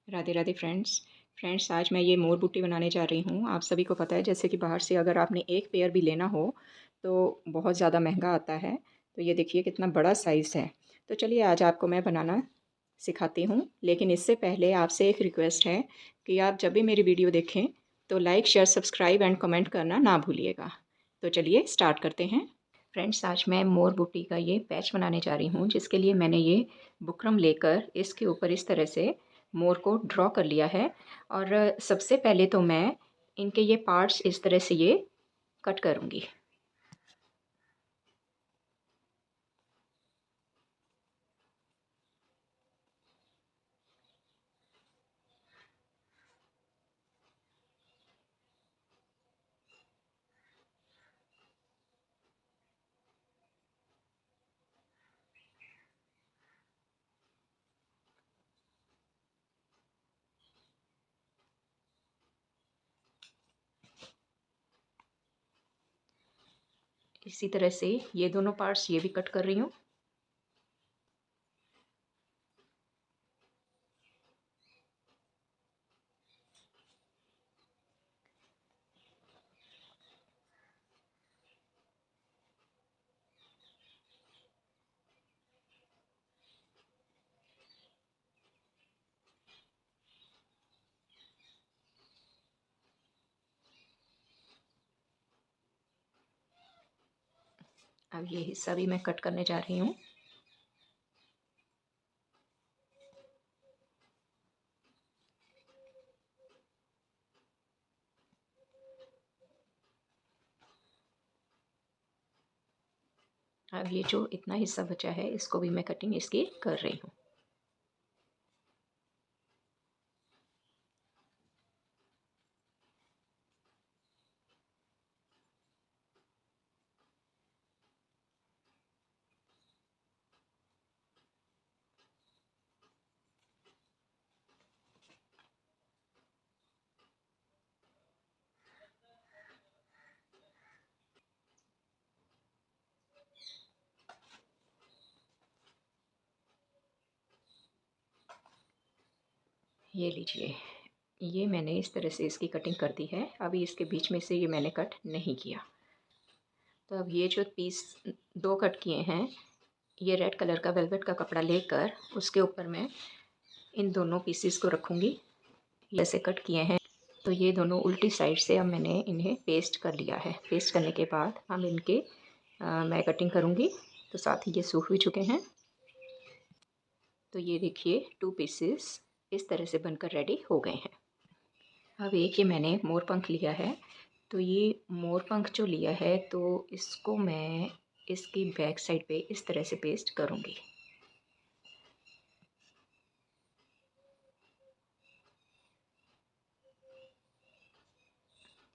Radhe Radhe friends आज मैं ये मोर बूटी बनाने जा रही हूँ। आप सभी को पता है जैसे कि बाहर से अगर आपने एक पेयर भी लेना हो तो बहुत ज़्यादा महंगा आता है। तो ये देखिए कितना बड़ा साइज़ है। तो चलिए आज आपको मैं बनाना सिखाती हूँ, लेकिन इससे पहले आपसे एक रिक्वेस्ट है कि आप जब भी मेरी वीडियो देखें तो like share subscribe and comment करना ना भूलिएगा। तो चलिए स्टार्ट करते हैं। फ्रेंड्स आज मैं मोर बूटी का ये पैच बनाने जा रही हूँ, जिसके लिए मैंने ये बुकरम लेकर इसके ऊपर इस तरह से मोर को ड्रॉ कर लिया है। और सबसे पहले तो मैं इनके ये पार्ट्स इस तरह से ये कट करूँगी। इसी तरह से ये दोनों पार्ट्स ये भी कट कर रही हूँ। अब ये हिस्सा भी मैं कट करने जा रही हूँ। अब ये जो इतना हिस्सा बचा है इसको भी मैं कटिंग इसकी कर रही हूँ। ये लीजिए, ये मैंने इस तरह से इसकी कटिंग कर दी है। अभी इसके बीच में से ये मैंने कट नहीं किया। तो अब ये जो पीस दो कट किए हैं, ये रेड कलर का वेलवेट का कपड़ा लेकर उसके ऊपर मैं इन दोनों पीसीस को रखूँगी। जैसे कट किए हैं तो ये दोनों उल्टी साइड से अब मैंने इन्हें पेस्ट कर लिया है। पेस्ट करने के बाद हम इनके मैं कटिंग करूँगी। तो साथ ही ये सूख भी चुके हैं। तो ये देखिए 2 पीसेस इस तरह से बनकर रेडी हो गए हैं। अब एक ये मैंने मोर पंख लिया है। तो ये मोर पंख जो लिया है तो इसको मैं इसकी बैक साइड पे इस तरह से पेस्ट करूँगी।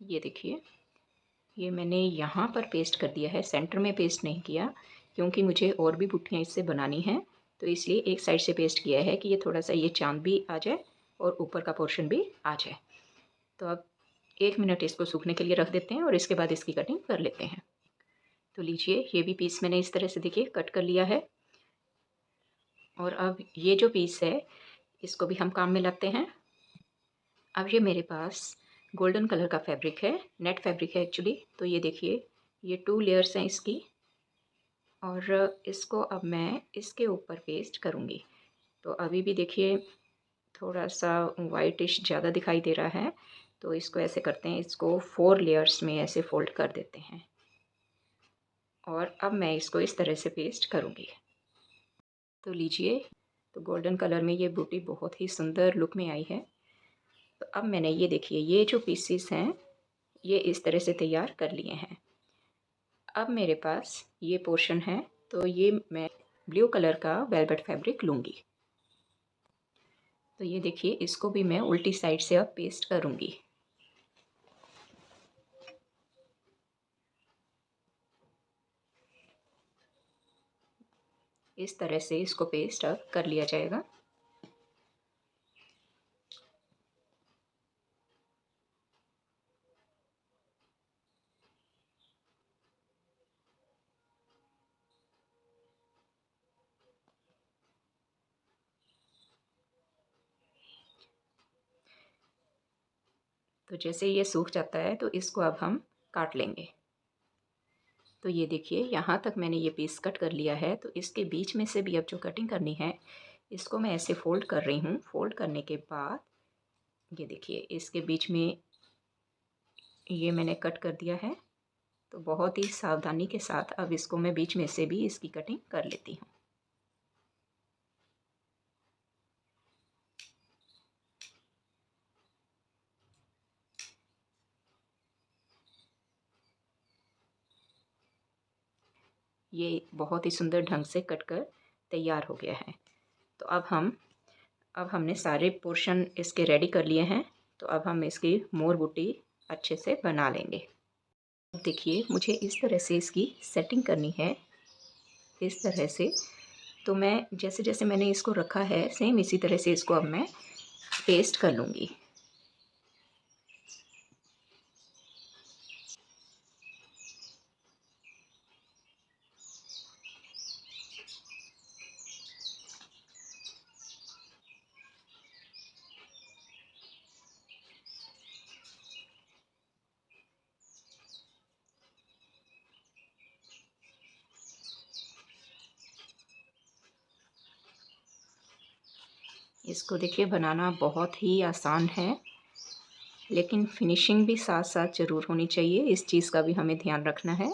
ये देखिए, ये मैंने यहाँ पर पेस्ट कर दिया है, सेंटर में पेस्ट नहीं किया क्योंकि मुझे और भी बुट्टियाँ इससे बनानी हैं। तो इसलिए एक साइड से पेस्ट किया है कि ये थोड़ा सा ये चाँद भी आ जाए और ऊपर का पोर्शन भी आ जाए। तो अब 1 मिनट इसको सूखने के लिए रख देते हैं और इसके बाद इसकी कटिंग कर लेते हैं। तो लीजिए, ये भी पीस मैंने इस तरह से देखिए कट कर लिया है। और अब ये जो पीस है इसको भी हम काम में लाते हैं। अब ये मेरे पास गोल्डन कलर का फैब्रिक है, नेट फैब्रिक है एक्चुअली। तो ये देखिए, ये 2 लेयर्स हैं इसकी और इसको अब मैं इसके ऊपर पेस्ट करूँगी। तो अभी भी देखिए थोड़ा सा वाइटिश ज़्यादा दिखाई दे रहा है। तो इसको ऐसे करते हैं, इसको 4 लेयर्स में ऐसे फोल्ड कर देते हैं और अब मैं इसको इस तरह से पेस्ट करूँगी। तो लीजिए, तो गोल्डन कलर में ये बूटी बहुत ही सुंदर लुक में आई है। तो अब मैंने ये देखिए, ये जो पीसीस हैं ये इस तरह से तैयार कर लिए हैं। अब मेरे पास ये पोर्शन है, तो ये मैं ब्लू कलर का वेलवेट फैब्रिक लूँगी। तो ये देखिए, इसको भी मैं उल्टी साइड से अब पेस्ट करूँगी। इस तरह से इसको पेस्ट अब कर लिया जाएगा। तो जैसे ये सूख जाता है तो इसको अब हम काट लेंगे। तो ये देखिए यहाँ तक मैंने ये पीस कट कर लिया है। तो इसके बीच में से भी अब जो कटिंग करनी है इसको मैं ऐसे फ़ोल्ड कर रही हूँ। फ़ोल्ड करने के बाद ये देखिए इसके बीच में ये मैंने कट कर दिया है। तो बहुत ही सावधानी के साथ अब इसको मैं बीच में से भी इसकी कटिंग कर लेती हूँ। ये बहुत ही सुंदर ढंग से कट कर तैयार हो गया है। तो अब हमने सारे पोर्शन इसके रेडी कर लिए हैं। तो अब हम इसकी मोर बूटी अच्छे से बना लेंगे। देखिए मुझे इस तरह से इसकी सेटिंग करनी है, इस तरह से। तो मैं जैसे जैसे मैंने इसको रखा है सेम इसी तरह से इसको अब मैं पेस्ट कर लूँगी। इसको देखिए बनाना बहुत ही आसान है, लेकिन फिनिशिंग भी साथ साथ ज़रूर होनी चाहिए। इस चीज़ का भी हमें ध्यान रखना है।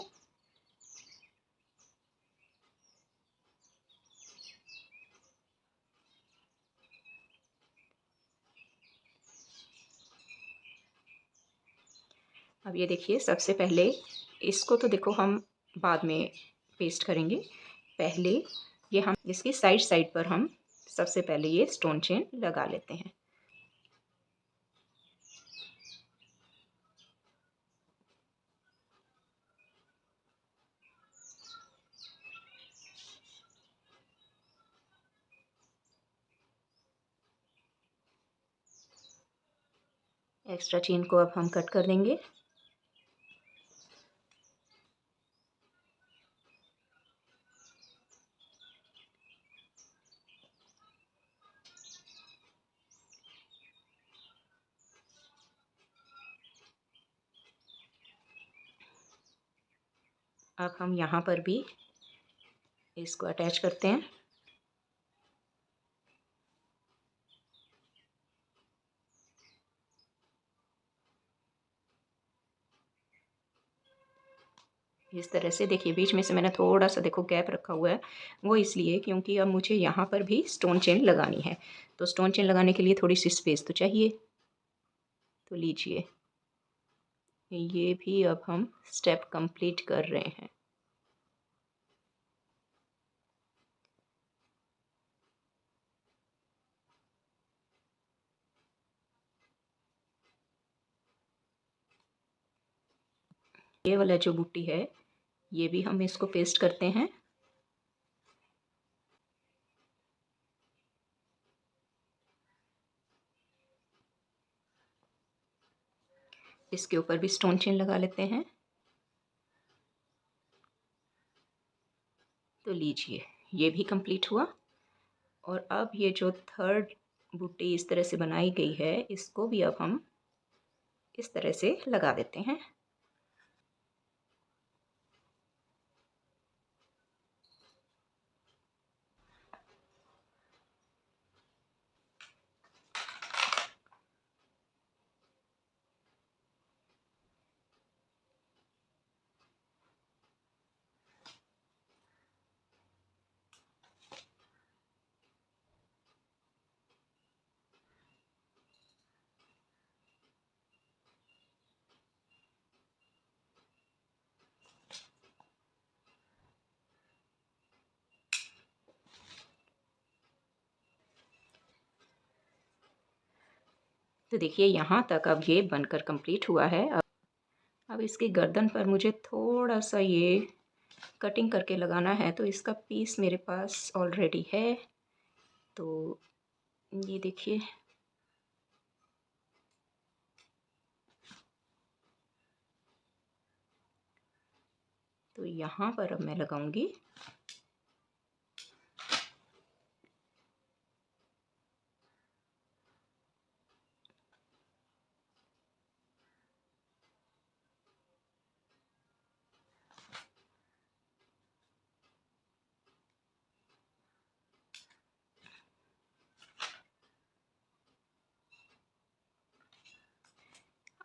अब ये देखिए सबसे पहले इसको तो देखो हम बाद में पेस्ट करेंगे। पहले ये हम इसकी साइड साइड पर हम सबसे पहले ये स्टोन चेन लगा लेते हैं। एक्स्ट्रा चेन को अब हम कट कर देंगे। अब हम यहाँ पर भी इसको अटैच करते हैं। इस तरह से देखिए बीच में से मैंने थोड़ा सा देखो गैप रखा हुआ है, वो इसलिए क्योंकि अब मुझे यहाँ पर भी स्टोन चेन लगानी है। तो स्टोन चेन लगाने के लिए थोड़ी सी स्पेस तो चाहिए। तो लीजिए ये भी अब हम स्टेप कंप्लीट कर रहे हैं। ये वाला जो बूटी है ये भी हम इसको पेस्ट करते हैं। इसके ऊपर भी स्टोन चेन लगा लेते हैं। तो लीजिए ये भी कंप्लीट हुआ। और अब ये जो थर्ड बूटी इस तरह से बनाई गई है इसको भी अब हम इस तरह से लगा देते हैं। तो देखिए यहाँ तक अब ये बनकर कंप्लीट हुआ है। अब इसकी गर्दन पर मुझे थोड़ा सा ये कटिंग करके लगाना है। तो इसका पीस मेरे पास ऑलरेडी है। तो ये देखिए तो यहाँ पर अब मैं लगाऊंगी।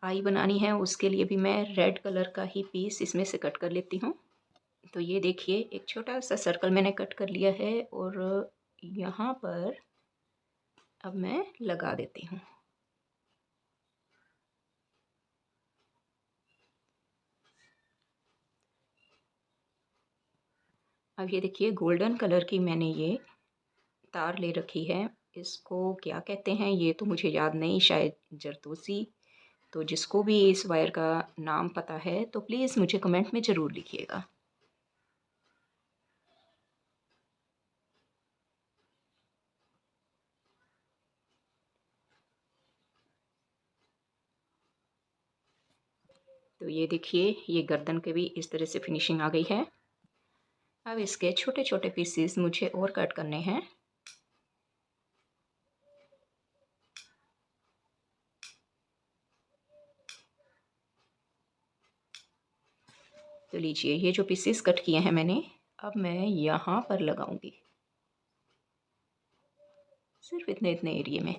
आई बनानी है उसके लिए भी मैं रेड कलर का ही पीस इसमें से कट कर लेती हूँ। तो ये देखिए एक छोटा सा सर्कल मैंने कट कर लिया है और यहाँ पर अब मैं लगा देती हूँ। अब ये देखिए गोल्डन कलर की मैंने ये तार ले रखी है। इसको क्या कहते हैं ये तो मुझे याद नहीं, शायद जरदोसी। तो जिसको भी इस वायर का नाम पता है तो प्लीज़ मुझे कमेंट में ज़रूर लिखिएगा। तो ये देखिए ये गर्दन के भी इस तरह से फिनिशिंग आ गई है। अब इसके छोटे छोटे पीसेस मुझे और कट करने हैं। तो लीजिए ये जो पीसेस कट किए हैं मैंने, अब मैं यहाँ पर लगाऊंगी, सिर्फ इतने इतने एरिए में।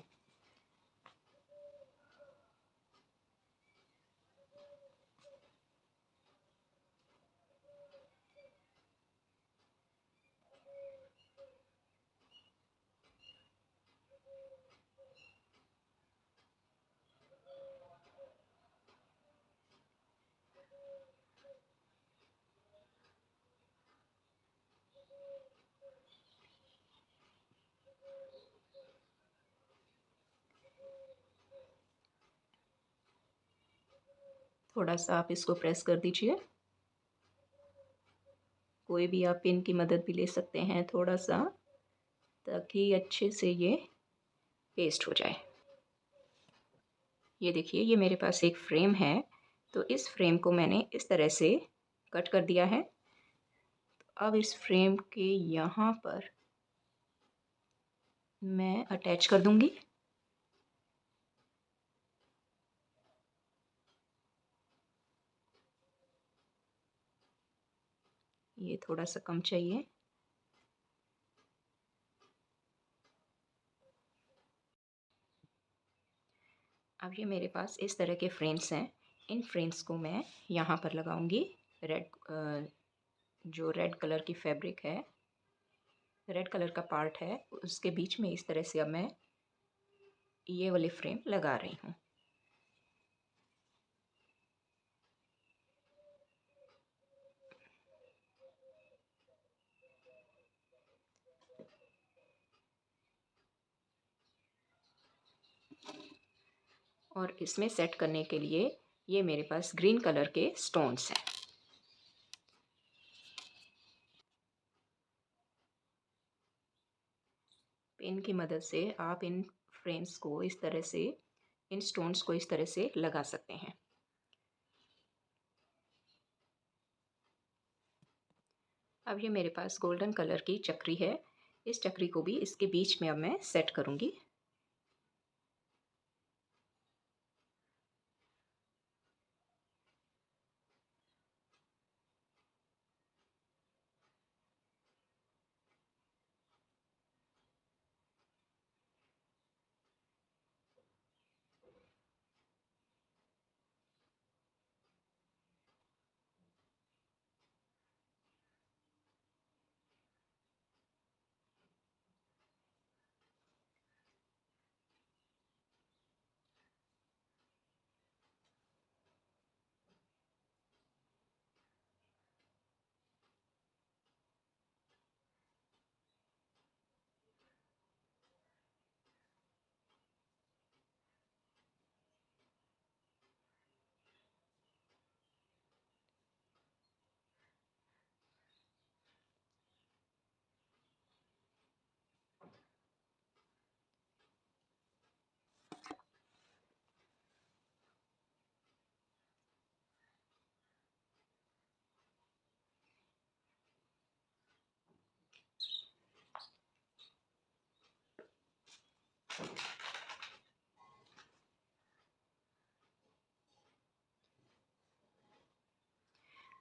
थोड़ा सा आप इसको प्रेस कर दीजिए। कोई भी आप पिन की मदद भी ले सकते हैं थोड़ा सा, ताकि अच्छे से ये पेस्ट हो जाए। ये देखिए ये मेरे पास एक फ्रेम है, तो इस फ्रेम को मैंने इस तरह से कट कर दिया है। अब इस फ्रेम के यहाँ पर मैं अटैच कर दूंगी। ये थोड़ा सा कम चाहिए। अब ये मेरे पास इस तरह के फ्रेम्स हैं। इन फ्रेम्स को मैं यहाँ पर लगाऊंगी। रेड जो रेड कलर की फैब्रिक है, रेड कलर का पार्ट है, उसके बीच में इस तरह से अब मैं ये वाले फ्रेम लगा रही हूँ। और इसमें सेट करने के लिए ये मेरे पास ग्रीन कलर के स्टोन्स हैं। पेन की मदद से आप इन फ्रेम्स को इस तरह से, इन स्टोन्स को इस तरह से लगा सकते हैं। अब ये मेरे पास गोल्डन कलर की चक्री है। इस चक्री को भी इसके बीच में अब मैं सेट करूँगी।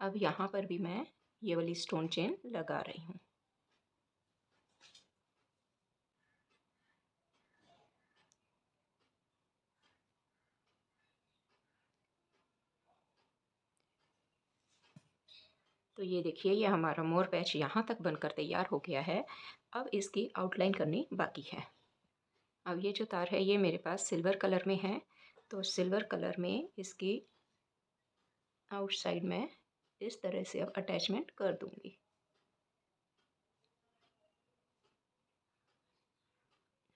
अब यहाँ पर भी मैं ये वाली स्टोन चेन लगा रही हूँ। तो ये देखिए, ये हमारा मोर पैच यहाँ तक बनकर तैयार हो गया है। अब इसकी आउटलाइन करनी बाकी है। अब ये जो तार है ये मेरे पास सिल्वर कलर में है, तो सिल्वर कलर में इसकी आउटसाइड में इस तरह से अब अटैचमेंट कर दूंगी।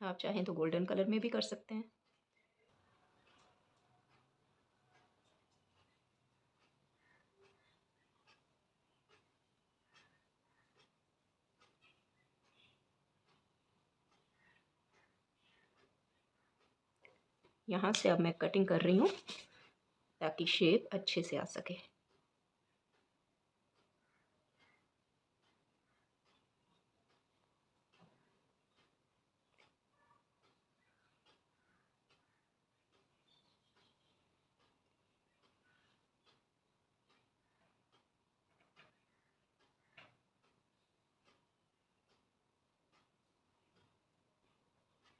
आप चाहें तो गोल्डन कलर में भी कर सकते हैं। यहाँ से अब मैं कटिंग कर रही हूँ ताकि शेप अच्छे से आ सके।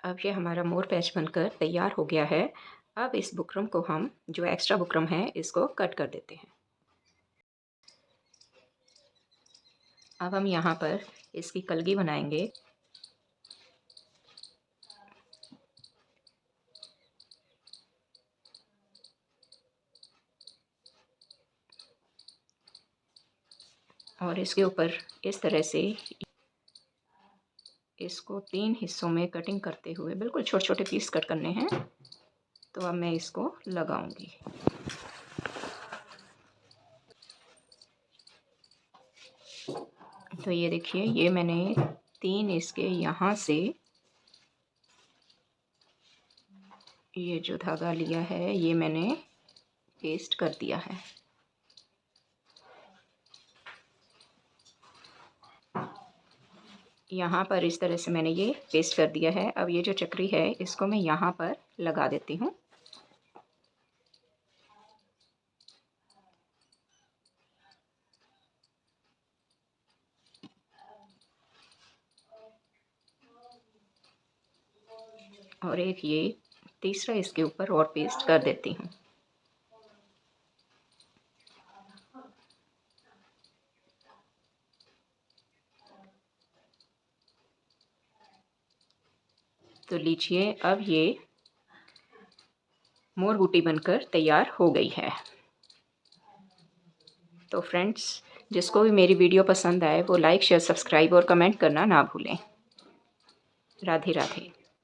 अब ये हमारा मोर पैच बनकर तैयार हो गया है। अब इस बुकरम को हम, जो एक्स्ट्रा बुकरम है, इसको कट कर देते हैं। अब हम यहाँ पर इसकी कलगी बनाएंगे। और इसके ऊपर इस तरह से इसको 3 हिस्सों में कटिंग करते हुए, बिल्कुल छोटे छोटे पीस कट करने हैं। तो अब मैं इसको लगाऊंगी। तो ये देखिए, ये मैंने 3 इसके यहाँ से ये जो धागा लिया है ये मैंने पेस्ट कर दिया है। यहाँ पर इस तरह से मैंने ये पेस्ट कर दिया है। अब ये जो चक्री है इसको मैं यहाँ पर लगा देती हूँ। और एक ये तीसरा इसके ऊपर और पेस्ट कर देती हूँ। तो लीजिए, अब ये मोर बूटी बनकर तैयार हो गई है। तो फ्रेंड्स, जिसको भी मेरी वीडियो पसंद आए वो लाइक, शेयर, सब्सक्राइब और कमेंट करना ना भूलें। राधे राधे।